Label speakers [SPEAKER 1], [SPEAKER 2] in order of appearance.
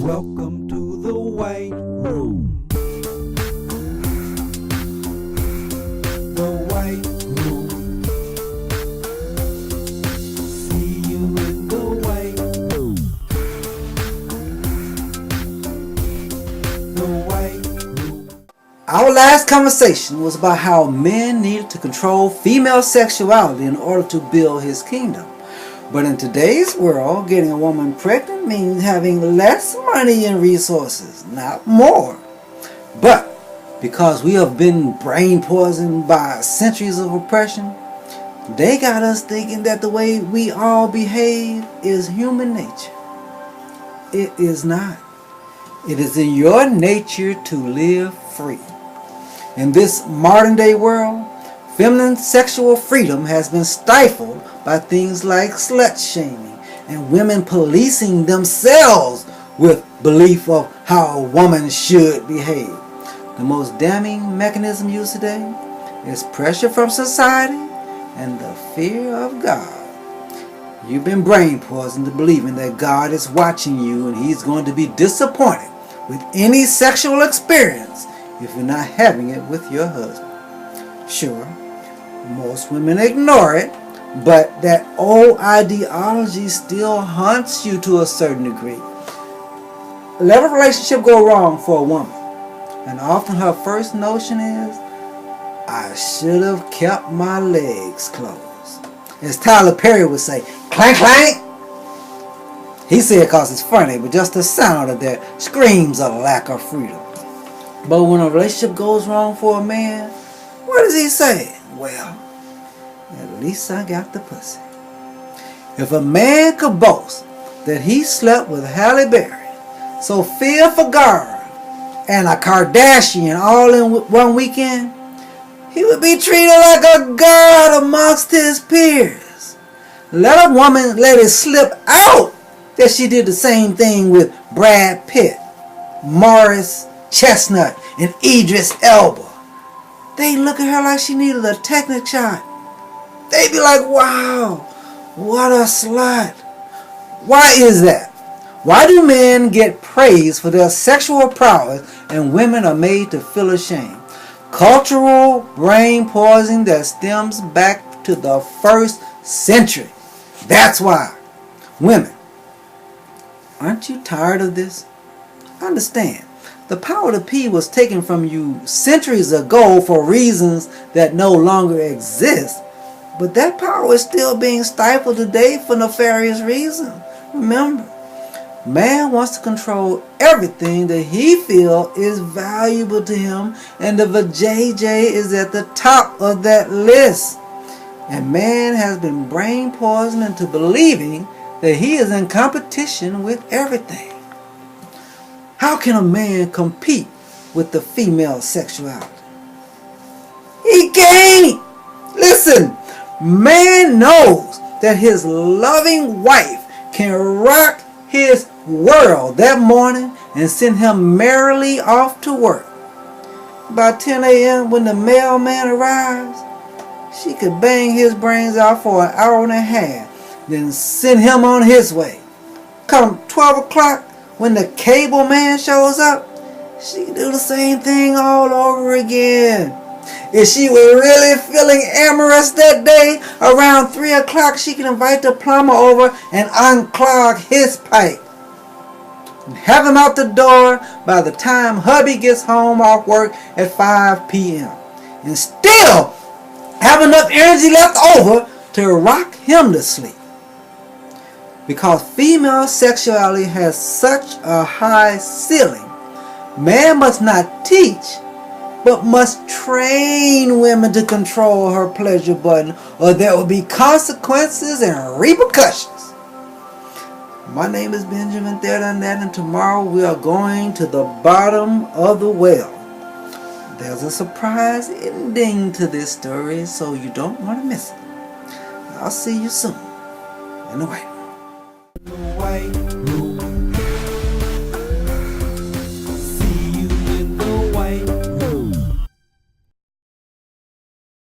[SPEAKER 1] Welcome to the White Room. The White Room. See you in the White Room. The White Room.
[SPEAKER 2] Our last conversation was about how men needed to control female sexuality in order to build his kingdom. But in today's world, getting a woman pregnant means having less money and resources, not more. But because we have been brain poisoned by centuries of oppression, they got us thinking that the way we all behave is human nature. It is not. It is in your nature to live free. In this modern day world, feminine sexual freedom has been stifled by things like slut shaming and women policing themselves with belief of how a woman should behave. The most damning mechanism used today is pressure from society and the fear of God. You've been brain poisoned to believing that God is watching you and He's going to be disappointed with any sexual experience if you're not having it with your husband. Sure, most women ignore it, but that old ideology still haunts you to a certain degree. Let a relationship go wrong for a woman, and often her first notion is, I should have kept my legs closed. As Tyler Perry would say, clank clank. He said it because it's funny, but just the sound of that screams a lack of freedom. But when a relationship goes wrong for a man, what does he say? Well, at least I got the pussy. If a man could boast that he slept with Halle Berry, Sofia Vergara, and a Kardashian all in one weekend, he would be treated like a god amongst his peers. Let a woman let it slip out that she did the same thing with Brad Pitt, Morris Chestnut, and Idris Elba. They look at her like she needed a technic shot. They be like, wow, what a slut. Why is that? Why do men get praise for their sexual prowess and women are made to feel ashamed? Cultural brain poisoning that stems back to the 1st century. That's why. Women, aren't you tired of this? Understand, the power to pee was taken from you centuries ago for reasons that no longer exist. But that power is still being stifled today for nefarious reasons. Remember, man wants to control everything that he feels is valuable to him, and the vajayjay is at the top of that list. And man has been brain poisoned into believing that he is in competition with everything. How can a man compete with the female sexuality? He can't! Listen! Man knows that his loving wife can rock his world that morning and send him merrily off to work. By 10 a.m. when the mailman arrives, she could bang his brains out for an hour and a half, then send him on his way. Come 12 o'clock when the cable man shows up, she can do the same thing all over again. If she were really feeling amorous that day, around 3 o'clock she can invite the plumber over and unclog his pipe. And have him out the door by the time hubby gets home off work at 5 p.m. And still have enough energy left over to rock him to sleep. Because female sexuality has such a high ceiling, man must not teach, but must train women to control her pleasure button, or there will be consequences and repercussions. My name is Benjamin Therdon-Dhatt, and tomorrow we are going to the bottom of the well. There's a surprise ending to this story, so you don't want to miss it. I'll see you soon in the White Room.
[SPEAKER 1] The White Room.